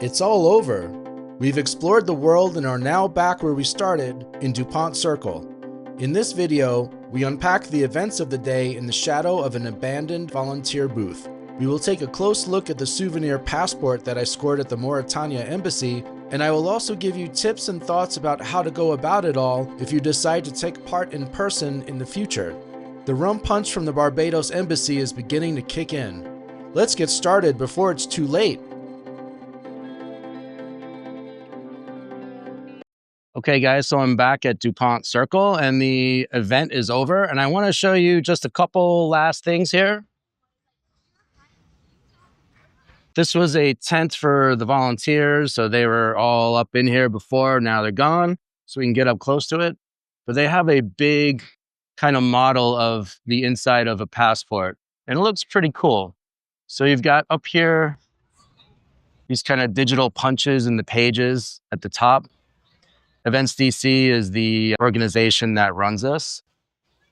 It's all over. We've explored the world and are now back where we started, in Dupont Circle. In this video, we unpack the events of the day in the shadow of an abandoned volunteer booth. We will take a close look at the souvenir passport that I scored at the Mauritania embassy, and I will also give you tips and thoughts about how to go about it all if you decide to take part in person in the future. The rum punch from the Barbados embassy is beginning to kick in. Let's get started before it's too late. Okay guys, so I'm back at Dupont Circle and the event is over, and I want to show you just a couple last things here. This was a tent for the volunteers, so they were all up in here before, now they're gone, so we can get up close to it. But they have a big kind of model of the inside of a passport, and it looks pretty cool. So you've got up here these kind of digital punches in the pages at the top. Events DC is the organization that runs this.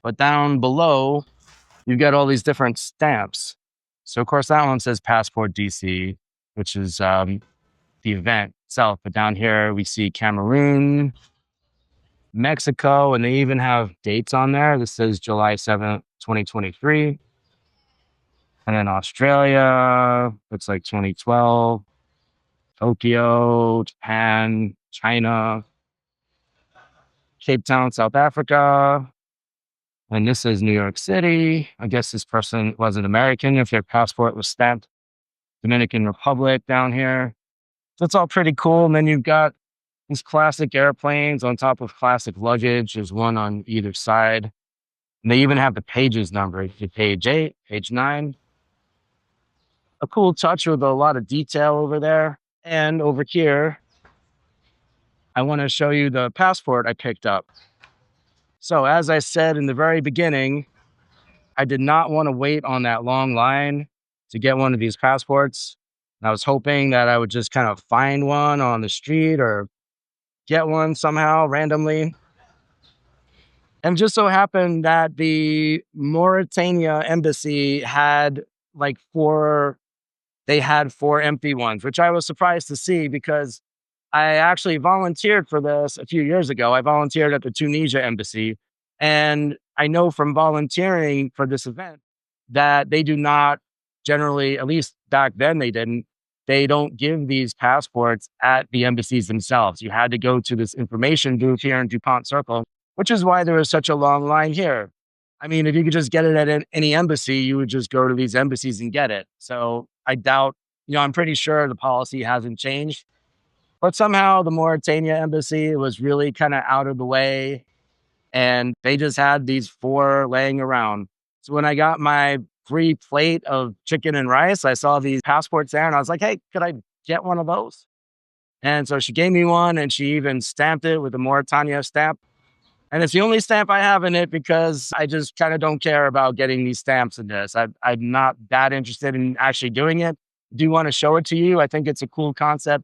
But down below, you've got all these different stamps. So of course that one says Passport DC, which is the event itself. But down here we see Cameroon, Mexico, and they even have dates on there. This says July 7th, 2023. And then Australia, looks like 2012. Tokyo, Japan, China, Cape Town, South Africa. And this is New York City. I guess this person wasn't American if their passport was stamped. Dominican Republic down here. So it's all pretty cool. And then you've got these classic airplanes on top of classic luggage. There's one on either side. And they even have the pages numbered. Page 8, page 9. A cool touch with a lot of detail over there. And over here, I want to show you the passport I picked up. So as I said in the very beginning, I did not want to wait on that long line to get one of these passports. I was hoping that I would just kind of find one on the street or get one somehow randomly. And it just so happened that the Mauritania embassy had four empty ones, which I was surprised to see because I actually volunteered for this a few years ago. I volunteered at the Tunisia embassy, and I know from volunteering for this event that they do not generally, at least back then they don't give these passports at the embassies themselves. You had to go to this information booth here in Dupont Circle, which is why there was such a long line here. I mean, if you could just get it at any embassy, you would just go to these embassies and get it. So I doubt, I'm pretty sure the policy hasn't changed. But somehow the Mauritania embassy was really kind of out of the way, and they just had these 4 laying around. So when I got my free plate of chicken and rice, I saw these passports there and I was like, hey, could I get one of those? And so she gave me one, and she even stamped it with the Mauritania stamp. And it's the only stamp I have in it because I just kind of don't care about getting these stamps in this. I'm not that interested in actually doing it. I do want to show it to you. I think it's a cool concept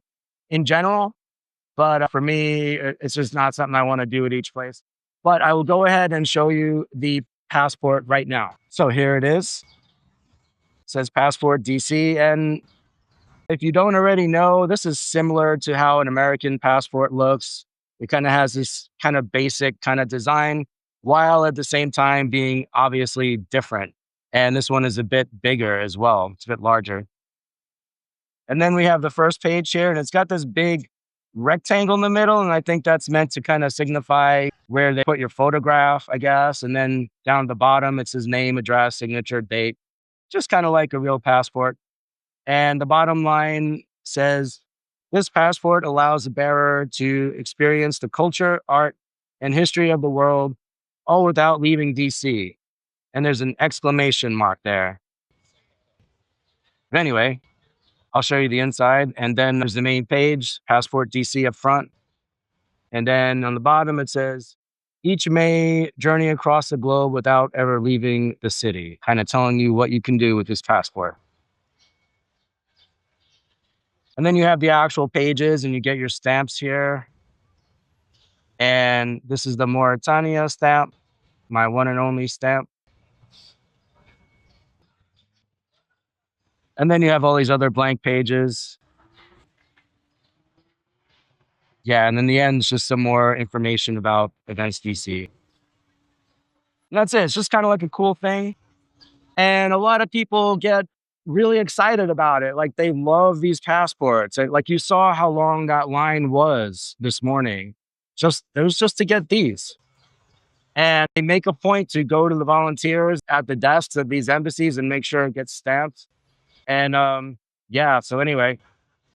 in general, but for me, it's just not something I want to do at each place. But I will go ahead and show you the passport right now. So here it is. It says Passport DC. And if you don't already know, this is similar to how an American passport looks. It kind of has this kind of basic kind of design, while at the same time being obviously different. And this one is a bit bigger as well. It's a bit larger. And then we have the first page here, and it's got this big rectangle in the middle. And I think that's meant to kind of signify where they put your photograph, I guess. And then down at the bottom, it says name, address, signature, date, just kind of like a real passport. And the bottom line says, this passport allows the bearer to experience the culture, art, and history of the world, all without leaving DC. And there's an exclamation mark there. But anyway, I'll show you the inside, and then there's the main page, Passport DC up front. And then on the bottom, it says, each may journey across the globe without ever leaving the city, kind of telling you what you can do with this passport. And then you have the actual pages, and you get your stamps here. And this is the Mauritania stamp, my one and only stamp. And then you have all these other blank pages. Yeah, and then the end is just some more information about events DC. And that's it. It's just kind of like a cool thing. And a lot of people get really excited about it. Like they love these passports. Like you saw how long that line was this morning. Just it was just to get these. And they make a point to go to the volunteers at the desks of these embassies and make sure it gets stamped. And yeah, so anyway,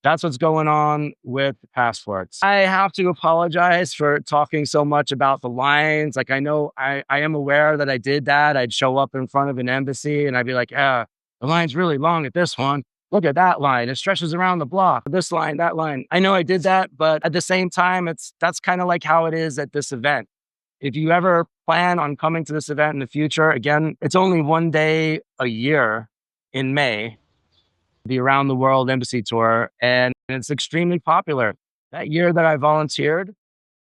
that's what's going on with passports. I have to apologize for talking so much about the lines. Like I know I am aware that I did that. I'd show up in front of an embassy and I'd be like, yeah, the line's really long at this one. Look at that line. It stretches around the block. This line, that line. I know I did that, but at the same time, that's kind of like how it is at this event. If you ever plan on coming to this event in the future, again, it's only one day a year in May, the Around the World Embassy Tour, and it's extremely popular. That year that I volunteered,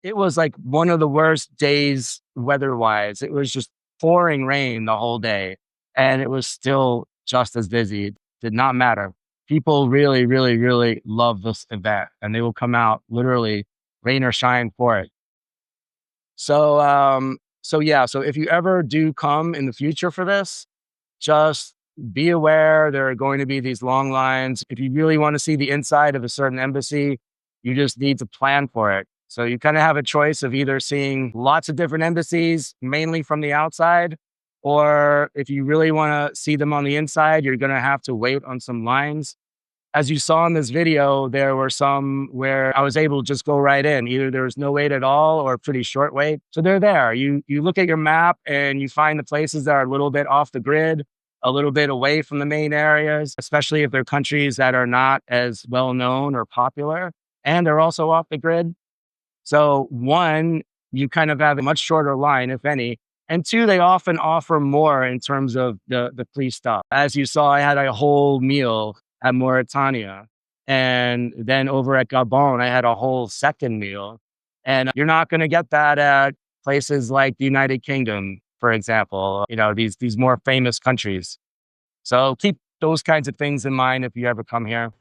it was like one of the worst days weather-wise. It was just pouring rain the whole day, and it was still just as busy. It did not matter. People really, really, really love this event, and they will come out literally rain or shine for it. So yeah, so if you ever do come in the future for this, just be aware there are going to be these long lines. If you really want to see the inside of a certain embassy, you just need to plan for it. So you kind of have a choice of either seeing lots of different embassies, mainly from the outside, or if you really want to see them on the inside, you're going to have to wait on some lines. As you saw in this video, there were some where I was able to just go right in. Either there was no wait at all or a pretty short wait. So they're there. You look at your map and you find the places that are a little bit off the grid, a little bit away from the main areas, especially if they're countries that are not as well known or popular. And they're also off the grid. So one, you kind of have a much shorter line, if any. And two, they often offer more in terms of the free stuff. As you saw, I had a whole meal at Mauritania. And then over at Gabon, I had a whole second meal. And you're not going to get that at places like the United Kingdom, for example, these more famous countries. So keep those kinds of things in mind if you ever come here.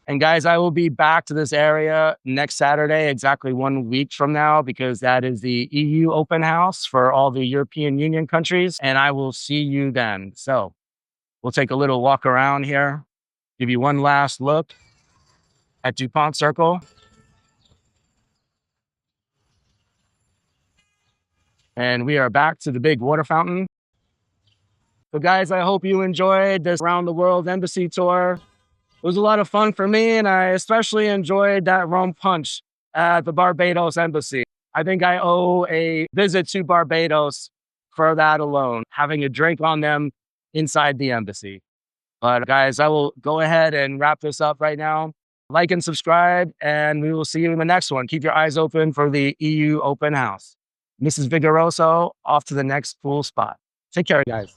And guys, I will be back to this area next Saturday, exactly 1 week from now, because that is the EU open house for all the European Union countries. And I will see you then. So we'll take a little walk around here, give you one last look at Dupont Circle. And we are back to the big water fountain. So guys, I hope you enjoyed this Around the World Embassy tour. It was a lot of fun for me, and I especially enjoyed that rum punch at the Barbados Embassy. I think I owe a visit to Barbados for that alone, having a drink on them inside the embassy. But guys, I will go ahead and wrap this up right now. Like and subscribe, and we will see you in the next one. Keep your eyes open for the EU open house. Mrs. Vigoroso, off to the next cool spot. Take care, guys.